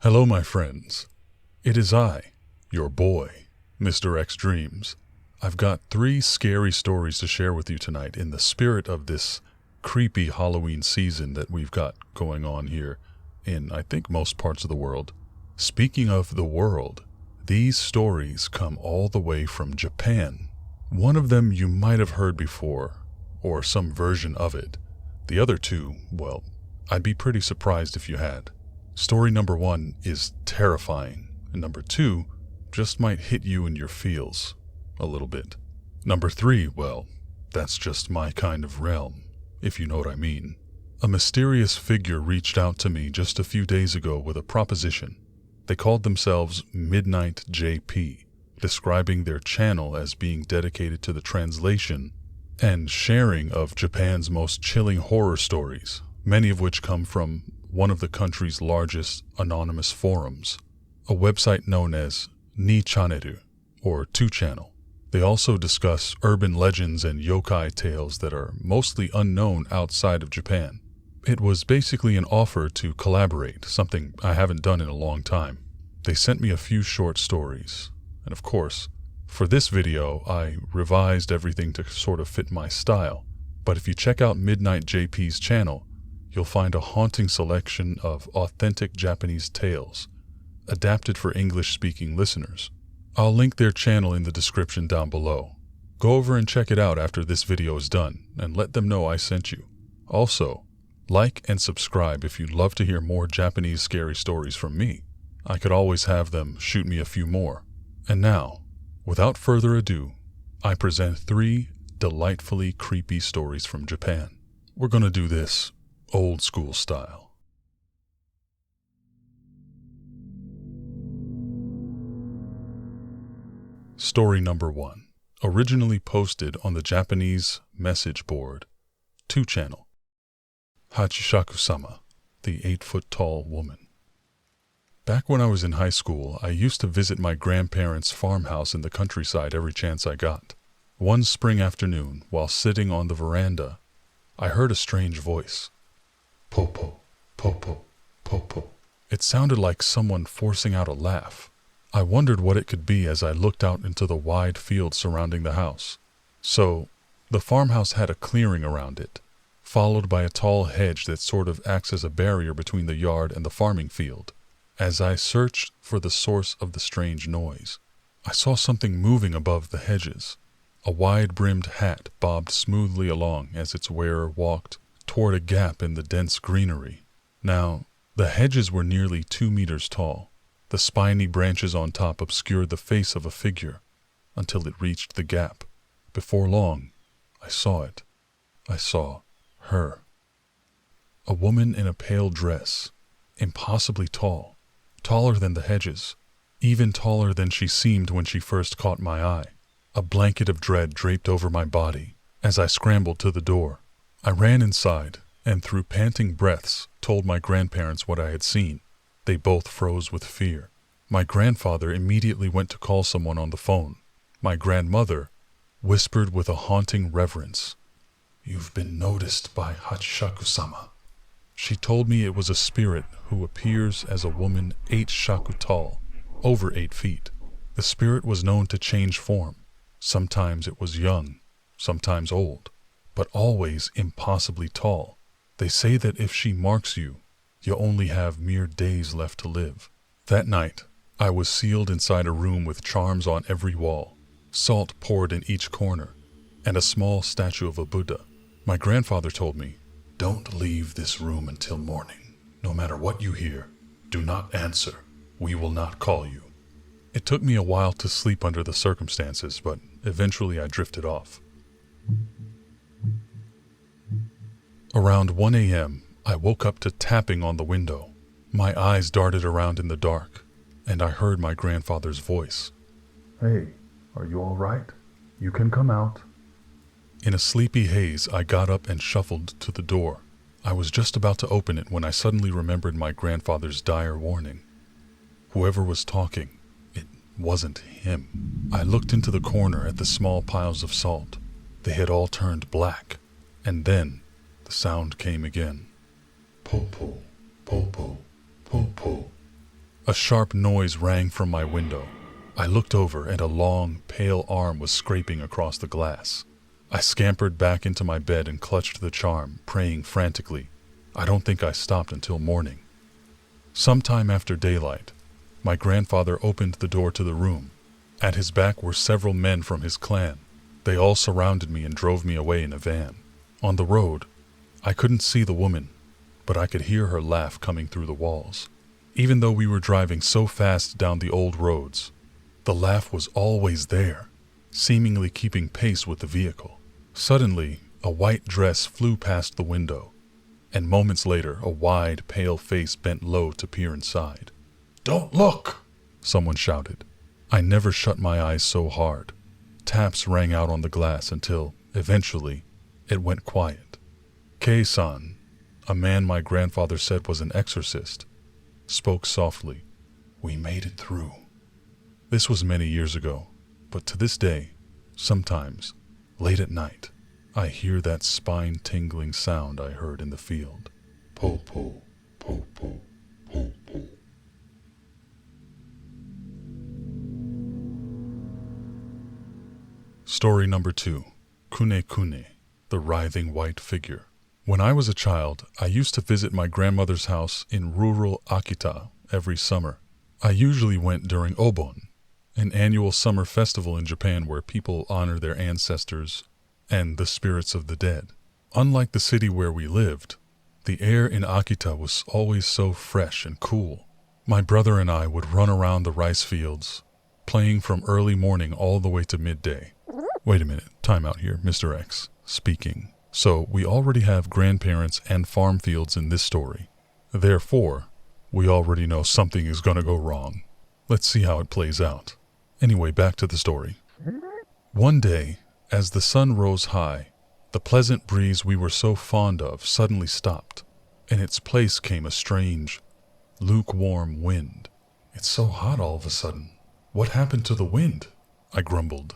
Hello, my friends. It is I, your boy, Mr. X Dreams. I've got 3 scary stories to share with you tonight in the spirit of this creepy Halloween season that we've got going on here in, I think, most parts of the world. Speaking of the world, these stories come all the way from Japan. One of them you might have heard before, or some version of it. The other 2, well, I'd be pretty surprised if you had. Story number 1 is terrifying, and number 2 just might hit you in your feels a little bit. Number 3, well, that's just my kind of realm, if you know what I mean. A mysterious figure reached out to me just a few days ago with a proposition. They called themselves Midnight JP, describing their channel as being dedicated to the translation and sharing of Japan's most chilling horror stories, many of which come from one of the country's largest anonymous forums, a website known as 2Channel, or 2Channel. They also discuss urban legends and yokai tales that are mostly unknown outside of Japan. It was basically an offer to collaborate, something I haven't done in a long time. They sent me a few short stories, and of course, for this video, I revised everything to sort of fit my style. But if you check out Midnight JP's channel, you'll find a haunting selection of authentic Japanese tales, adapted for English-speaking listeners. I'll link their channel in the description down below. Go over and check it out after this video is done, and let them know I sent you. Also, like and subscribe if you'd love to hear more Japanese scary stories from me. I could always have them shoot me a few more. And now, without further ado, I present 3 delightfully creepy stories from Japan. We're gonna do this old school style. Story number 1, originally posted on the Japanese message board, 2Channel. Hachishaku-sama, the 8-foot-tall woman. Back when I was in high school, I used to visit my grandparents' farmhouse in the countryside every chance I got. One spring afternoon, while sitting on the veranda, I heard a strange voice. Popo, popo, popo. It sounded like someone forcing out a laugh. I wondered what it could be as I looked out into the wide field surrounding the house. So, the farmhouse had a clearing around it, followed by a tall hedge that sort of acts as a barrier between the yard and the farming field. As I searched for the source of the strange noise, I saw something moving above the hedges. A wide-brimmed hat bobbed smoothly along as its wearer walked toward a gap in the dense greenery. Now, the hedges were nearly 2 meters tall. The spiny branches on top obscured the face of a figure until it reached the gap. Before long, I saw it. I saw her. A woman in a pale dress, impossibly tall, taller than the hedges, even taller than she seemed when she first caught my eye. A blanket of dread draped over my body as I scrambled to the door. I ran inside and through panting breaths told my grandparents what I had seen. They both froze with fear. My grandfather immediately went to call someone on the phone. My grandmother whispered with a haunting reverence, "You've been noticed by Hachishaku-sama." She told me it was a spirit who appears as a woman 8 shaku tall, over 8 feet. The spirit was known to change form. Sometimes it was young, sometimes old, but always impossibly tall. They say that if she marks you, you only have mere days left to live. That night, I was sealed inside a room with charms on every wall, salt poured in each corner, and a small statue of a Buddha. My grandfather told me, "Don't leave this room until morning. No matter what you hear, do not answer. We will not call you." It took me a while to sleep under the circumstances, but eventually I drifted off. Around 1 a.m., I woke up to tapping on the window. My eyes darted around in the dark, and I heard my grandfather's voice. "Hey, are you all right? You can come out." In a sleepy haze, I got up and shuffled to the door. I was just about to open it when I suddenly remembered my grandfather's dire warning. Whoever was talking, it wasn't him. I looked into the corner at the small piles of salt. They had all turned black, and then the sound came again. "Popo, popo, popo." A sharp noise rang from my window. I looked over and a long, pale arm was scraping across the glass. I scampered back into my bed and clutched the charm, praying frantically. I don't think I stopped until morning. Sometime after daylight, my grandfather opened the door to the room. At his back were several men from his clan. They all surrounded me and drove me away in a van. On the road, I couldn't see the woman, but I could hear her laugh coming through the walls. Even though we were driving so fast down the old roads, the laugh was always there, seemingly keeping pace with the vehicle. Suddenly, a white dress flew past the window, and moments later, a wide, pale face bent low to peer inside. "Don't look!" someone shouted. I never shut my eyes so hard. Taps rang out on the glass until, eventually, it went quiet. Kei-san, a man my grandfather said was an exorcist, spoke softly. "We made it through." This was many years ago, but to this day, sometimes, late at night, I hear that spine-tingling sound I heard in the field. Po-po, po-po, po-po. Story number 2. Kune-kune, the writhing white figure. When I was a child, I used to visit my grandmother's house in rural Akita every summer. I usually went during Obon, an annual summer festival in Japan where people honor their ancestors and the spirits of the dead. Unlike the city where we lived, the air in Akita was always so fresh and cool. My brother and I would run around the rice fields, playing from early morning all the way to midday. Wait a minute, time out here, Mr. X speaking. So we already have grandparents and farm fields in this story. Therefore, we already know something is gonna go wrong. Let's see how it plays out. Anyway, back to the story. One day, as the sun rose high, the pleasant breeze we were so fond of suddenly stopped. In its place came a strange, lukewarm wind. "It's so hot all of a sudden. What happened to the wind?" I grumbled.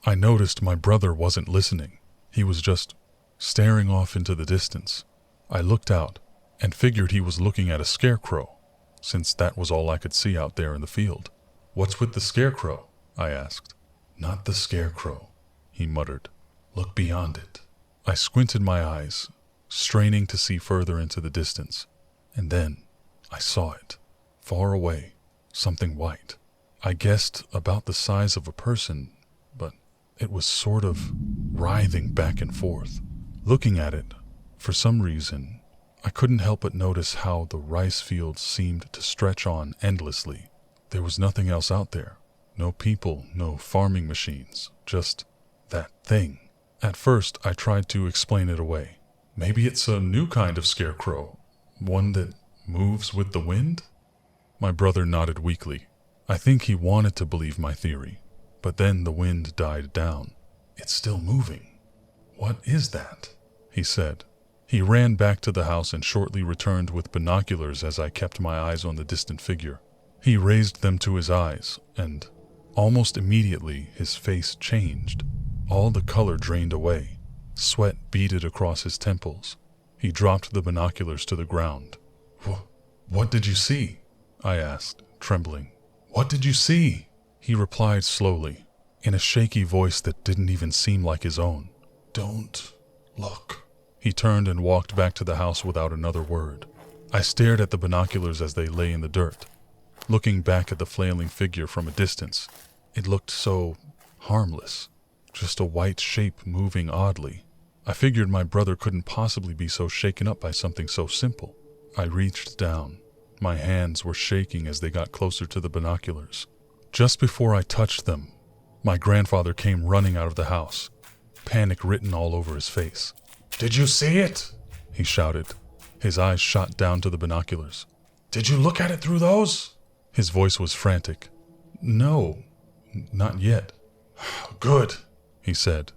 I noticed my brother wasn't listening. He was just staring off into the distance. I looked out and figured he was looking at a scarecrow, since that was all I could see out there in the field. "What's with the scarecrow?" I asked. "Not the scarecrow," he muttered. "Look beyond it." I squinted my eyes, straining to see further into the distance, and then I saw it. Far away, something white. I guessed about the size of a person, but it was sort of writhing back and forth. Looking at it, for some reason, I couldn't help but notice how the rice fields seemed to stretch on endlessly. There was nothing else out there. No people, no farming machines, just that thing. At first, I tried to explain it away. Maybe it's a new kind of scarecrow, one that moves with the wind? My brother nodded weakly. I think he wanted to believe my theory, but then the wind died down. "It's still moving. What is that?" he said. He ran back to the house and shortly returned with binoculars as I kept my eyes on the distant figure. He raised them to his eyes, and almost immediately his face changed. All the color drained away. Sweat beaded across his temples. He dropped the binoculars to the ground. What did you see?" I asked, trembling. "What did you see?" He replied slowly, in a shaky voice that didn't even seem like his own. "Don't look." He turned and walked back to the house without another word. I stared at the binoculars as they lay in the dirt. Looking back at the flailing figure from a distance, it looked so harmless. Just a white shape moving oddly. I figured my brother couldn't possibly be so shaken up by something so simple. I reached down. My hands were shaking as they got closer to the binoculars. Just before I touched them, my grandfather came running out of the house, panic written all over his face. "Did you see it?" he shouted. His eyes shot down to the binoculars. "Did you look at it through those?" His voice was frantic. "No, not yet." "Good," he said,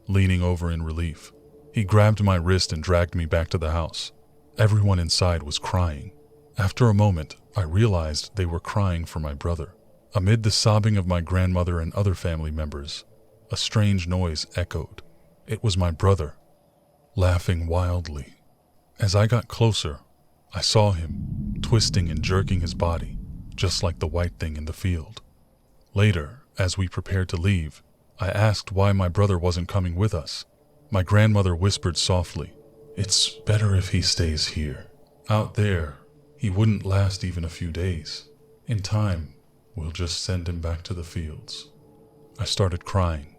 leaning over in relief. He grabbed my wrist and dragged me back to the house. Everyone inside was crying. After a moment, I realized they were crying for my brother. Amid the sobbing of my grandmother and other family members, a strange noise echoed. It was my brother, laughing wildly. As I got closer, I saw him, twisting and jerking his body, just like the white thing in the field. Later, as we prepared to leave, I asked why my brother wasn't coming with us. My grandmother whispered softly, "It's better if he stays here. Out there, he wouldn't last even a few days. In time, we'll just send him back to the fields." I started crying.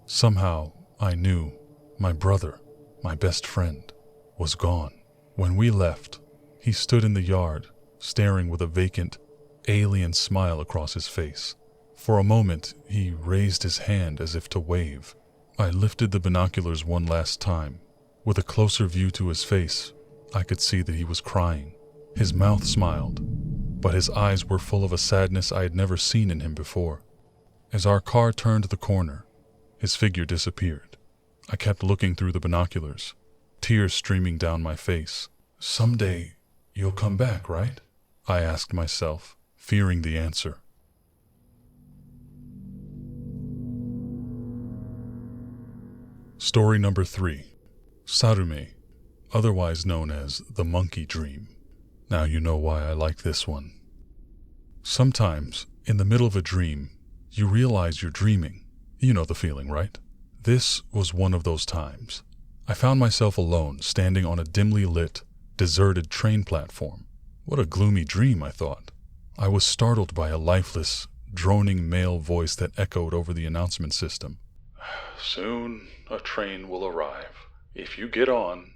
Somehow, I knew my brother, my best friend, was gone. When we left, he stood in the yard, staring with a vacant, alien smile across his face. For a moment, he raised his hand as if to wave. I lifted the binoculars one last time. With a closer view to his face, I could see that he was crying. His mouth smiled, but his eyes were full of a sadness I had never seen in him before. As our car turned the corner, his figure disappeared. I kept looking through the binoculars, tears streaming down my face. "Someday, you'll come back, right?" I asked myself, fearing the answer. Story number 3. Sarume, otherwise known as the monkey dream. Now you know why I like this one. Sometimes, in the middle of a dream, you realize you're dreaming. You know the feeling, right? This was one of those times. I found myself alone, standing on a dimly lit, deserted train platform. What a gloomy dream, I thought. I was startled by a lifeless, droning male voice that echoed over the announcement system. "Soon a train will arrive. If you get on,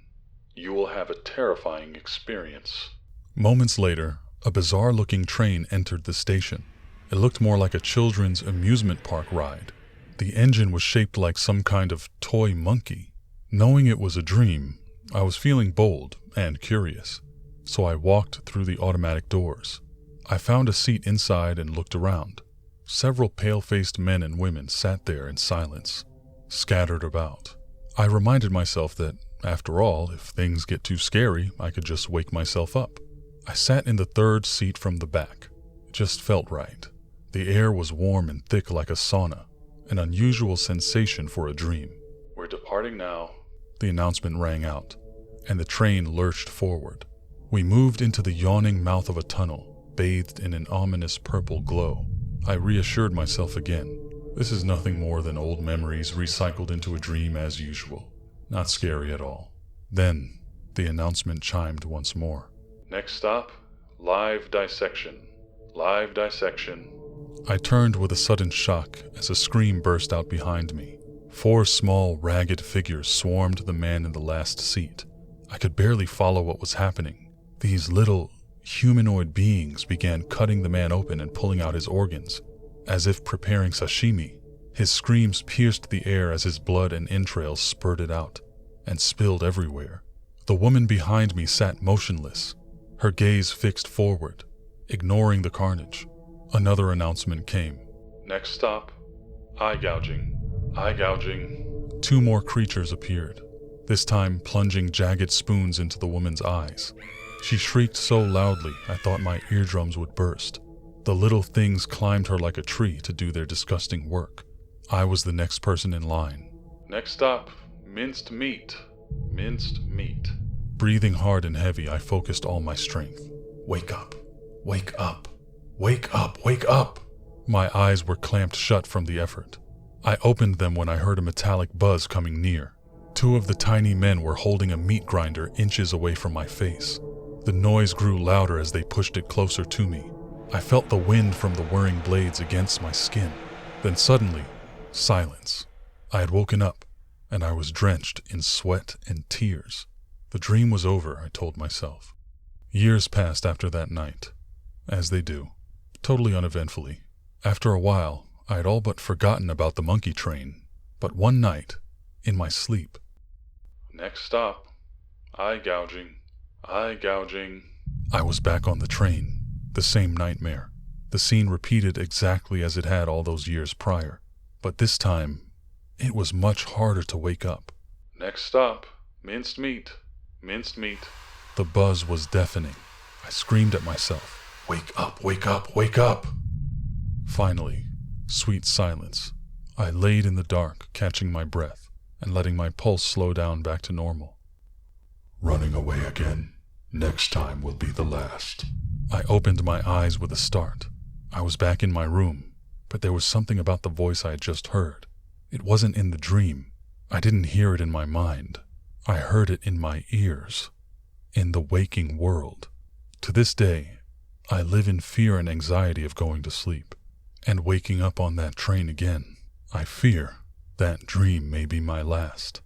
you will have a terrifying experience." Moments later, a bizarre-looking train entered the station. It looked more like a children's amusement park ride. The engine was shaped like some kind of toy monkey. Knowing it was a dream, I was feeling bold and curious, so I walked through the automatic doors. I found a seat inside and looked around. Several pale-faced men and women sat there in silence, scattered about. I reminded myself that, after all, if things get too scary, I could just wake myself up. I sat in the third seat from the back. It just felt right. The air was warm and thick like a sauna, an unusual sensation for a dream. "We're departing now," the announcement rang out, and the train lurched forward. We moved into the yawning mouth of a tunnel, bathed in an ominous purple glow. I reassured myself again. This is nothing more than old memories recycled into a dream as usual. Not scary at all. Then, the announcement chimed once more. "Next stop, live dissection. Live dissection." I turned with a sudden shock as a scream burst out behind me. 4 small, ragged figures swarmed the man in the last seat. I could barely follow what was happening. These little, humanoid beings began cutting the man open and pulling out his organs, as if preparing sashimi. His screams pierced the air as his blood and entrails spurted out and spilled everywhere. The woman behind me sat motionless, her gaze fixed forward, ignoring the carnage. Another announcement came. "Next stop, eye gouging. Eye gouging." 2 more creatures appeared, this time plunging jagged spoons into the woman's eyes. She shrieked so loudly I thought my eardrums would burst. The little things climbed her like a tree to do their disgusting work. I was the next person in line. "Next stop, minced meat. Minced meat." Breathing hard and heavy, I focused all my strength. "Wake up. Wake up. Wake up. Wake up." My eyes were clamped shut from the effort. I opened them when I heard a metallic buzz coming near. 2 of the tiny men were holding a meat grinder inches away from my face. The noise grew louder as they pushed it closer to me. I felt the wind from the whirring blades against my skin. Then suddenly, silence. I had woken up, and I was drenched in sweat and tears. The dream was over, I told myself. Years passed after that night, as they do, totally uneventfully. After a while, I had all but forgotten about the monkey train, but one night, in my sleep. "Next stop, eye gouging, eye gouging." I was back on the train, the same nightmare. The scene repeated exactly as it had all those years prior, but this time, it was much harder to wake up. "Next stop, minced meat, minced meat." The buzz was deafening. I screamed at myself, "Wake up, wake up, wake up!" Finally, sweet silence. I laid in the dark, catching my breath and letting my pulse slow down back to normal. "Running away again. Next time will be the last." I opened my eyes with a start. I was back in my room, but there was something about the voice I had just heard. It wasn't in the dream. I didn't hear it in my mind. I heard it in my ears, in the waking world. To this day, I live in fear and anxiety of going to sleep and waking up on that train again. I fear that dream may be my last.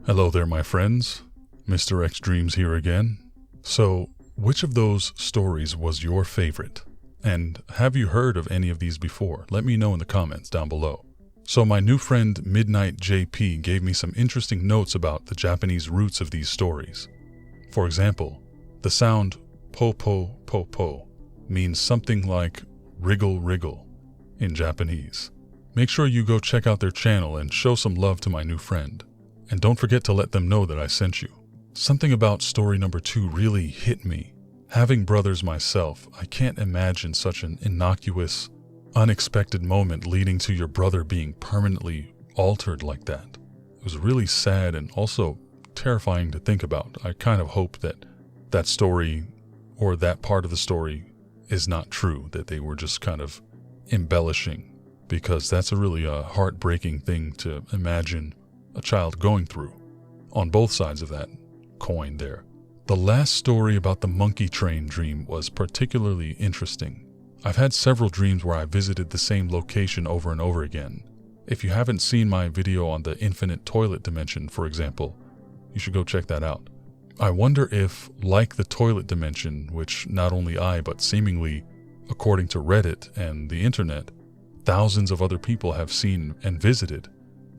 Hello there, my friends. Mr. X Dreams here again. So, which of those stories was your favorite? And have you heard of any of these before? Let me know in the comments down below. So my new friend Midnight JP gave me some interesting notes about the Japanese roots of these stories. For example, the sound po-po po-po means something like wriggle wriggle in Japanese. Make sure you go check out their channel and show some love to my new friend. And don't forget to let them know that I sent you. Something about story number 2 really hit me. Having brothers myself, I can't imagine such an innocuous, unexpected moment leading to your brother being permanently altered like that. It was really sad and also terrifying to think about. I kind of hope that that story, or that part of the story, is not true, that they were just kind of embellishing, because that's a really heartbreaking thing to imagine a child going through, on both sides of that coin there. The last story about the monkey train dream was particularly interesting. I've had several dreams where I visited the same location over and over again. If you haven't seen my video on the infinite toilet dimension, for example, you should go check that out. I wonder if, like the toilet dimension, which not only I, but seemingly, according to Reddit and the internet, thousands of other people have seen and visited,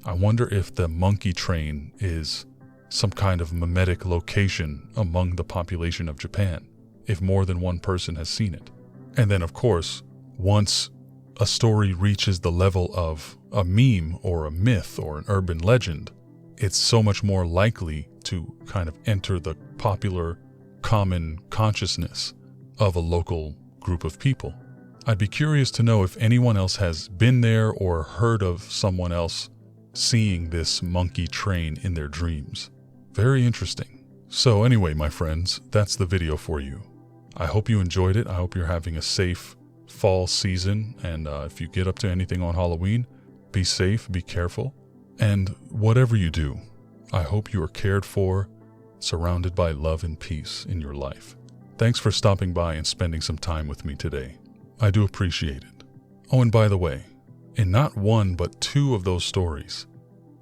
I wonder if the monkey train is some kind of mimetic location among the population of Japan, if more than one person has seen it. And then, of course, once a story reaches the level of a meme or a myth or an urban legend, it's so much more likely to kind of enter the popular, common consciousness of a local group of people. I'd be curious to know if anyone else has been there or heard of someone else seeing this monkey train in their dreams. Very interesting. So anyway, my friends, that's the video for you. I hope you enjoyed it. I hope you're having a safe fall season. And if you get up to anything on Halloween, be safe, be careful. And whatever you do, I hope you are cared for, surrounded by love and peace in your life. Thanks for stopping by and spending some time with me today. I do appreciate it. Oh, and by the way, in not one but 2 of those stories,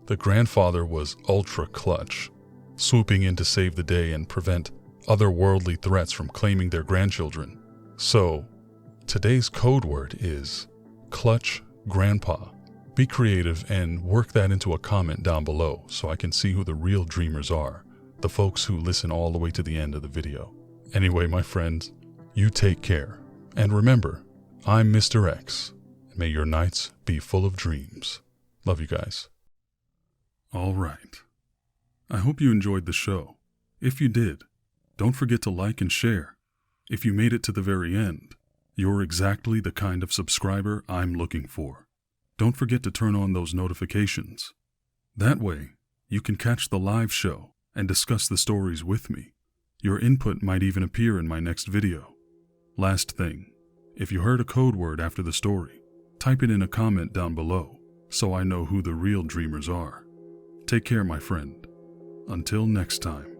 the grandfather was ultra clutch, swooping in to save the day and prevent otherworldly threats from claiming their grandchildren. So, today's code word is Clutch Grandpa. Be creative and work that into a comment down below so I can see who the real dreamers are, the folks who listen all the way to the end of the video. Anyway, my friends, you take care. And remember, I'm Mr. X. May your nights be full of dreams. Love you guys. All right. I hope you enjoyed the show. If you did, don't forget to like and share. If you made it to the very end, you're exactly the kind of subscriber I'm looking for. Don't forget to turn on those notifications. That way, you can catch the live show and discuss the stories with me. Your input might even appear in my next video. Last thing, if you heard a code word after the story, type it in a comment down below so I know who the real dreamers are. Take care, my friend. Until next time.